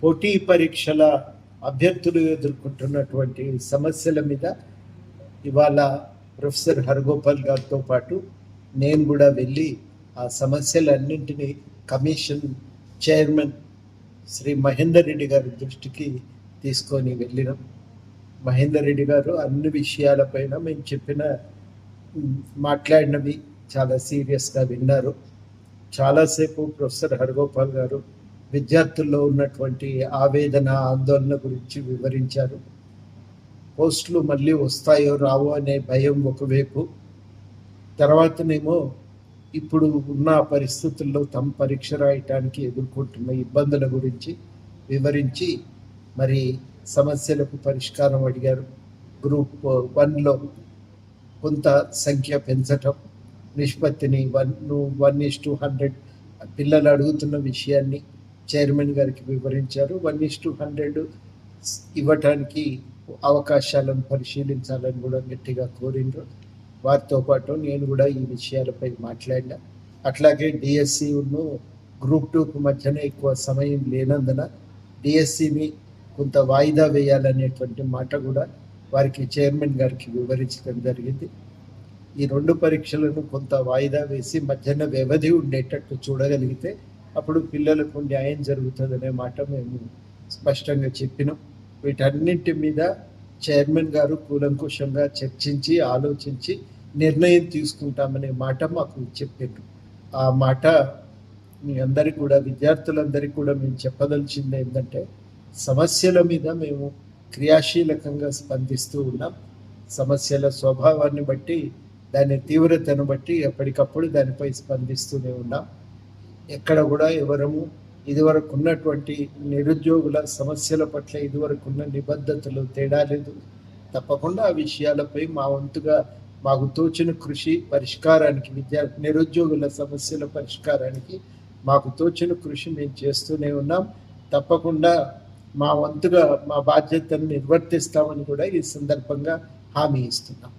పోటీ పరీక్షల అభ్యర్థులు ఎదుర్కొంటున్నటువంటి సమస్యల మీద ఇవాళ ప్రొఫెసర్ హరగోపాల్ గారితో పాటు నేను కూడా వెళ్ళి ఆ సమస్యలన్నింటినీ కమిషన్ చైర్మన్ శ్రీ మహేందర్ రెడ్డి గారి దృష్టికి తీసుకొని వెళ్ళినాం. మహేందర్ రెడ్డి గారు అన్ని విషయాలపైన మేము చెప్పిన మాట్లాడినవి చాలా సీరియస్గా విన్నారు. చాలాసేపు ప్రొఫెసర్ హరగోపాల్ గారు విద్యార్థుల్లో ఉన్నటువంటి ఆవేదన ఆందోళన గురించి వివరించారు. పోస్టులు మళ్ళీ వస్తాయో రావో అనే భయం ఒకవైపు, తర్వాతనేమో ఇప్పుడు ఉన్న పరిస్థితుల్లో తమ పరీక్ష రాయటానికి ఎదుర్కొంటున్న ఇబ్బందుల గురించి వివరించి మరి సమస్యలకు పరిష్కారం అడిగారు. గ్రూప్ 1లో కొంత సంఖ్య పెంచటం, నిష్పత్తిని 1:100 పిల్లలు అడుగుతున్న విషయాన్ని చైర్మన్ గారికి వివరించారు. 1:100 ఇవ్వటానికి అవకాశాలను పరిశీలించాలని కూడా గట్టిగా కోరిండ్రు. వారితో పాటు నేను కూడా ఈ విషయాలపై మాట్లాడినా. అట్లాగే డిఎస్సిను గ్రూప్ 2కు మధ్యన ఎక్కువ సమయం లేనందున డిఎస్సిని కొంత వాయిదా వేయాలనేటువంటి మాట కూడా వారికి చైర్మన్ గారికి వివరించడం జరిగింది. ఈ 2 పరీక్షలను కొంత వాయిదా వేసి మధ్యాహ్న వ్యవధి ఉండేటట్టు చూడగలిగితే అప్పుడు పిల్లలకు న్యాయం జరుగుతుందనే మాట మేము స్పష్టంగా చెప్పినాం. వీటన్నింటి మీద చైర్మన్ గారు కూలంకుషంగా చర్చించి ఆలోచించి నిర్ణయం తీసుకుంటామనే మాట మాకు చెప్పారు. ఆ మాట మీ అందరికీ కూడా, విద్యార్థులందరికీ కూడా మేము చెప్పదలిచింది ఏంటంటే, సమస్యల మీద మేము క్రియాశీలకంగా స్పందిస్తూ ఉన్నాం. సమస్యల స్వభావాన్ని బట్టి, దాని తీవ్రతను బట్టి ఎప్పటికప్పుడు దానిపై స్పందిస్తూనే ఉన్నాం. ఎక్కడ కూడా ఎవరము ఇదివరకు ఉన్నటువంటి నిరుద్యోగుల సమస్యల పట్ల ఇదివరకు ఉన్న నిబద్ధతలు తేడా లేదు. తప్పకుండా ఆ విషయాలపై మా వంతుగా మాకు తోచిన కృషి పరిష్కారానికి, నిరుద్యోగుల సమస్యల పరిష్కారానికి మాకు తోచిన కృషి మేము చేస్తూనే ఉన్నాం. తప్పకుండా మా వంతుగా మా బాధ్యతను నిర్వర్తిస్తామని కూడా ఈ సందర్భంగా హామీ ఇస్తున్నాం.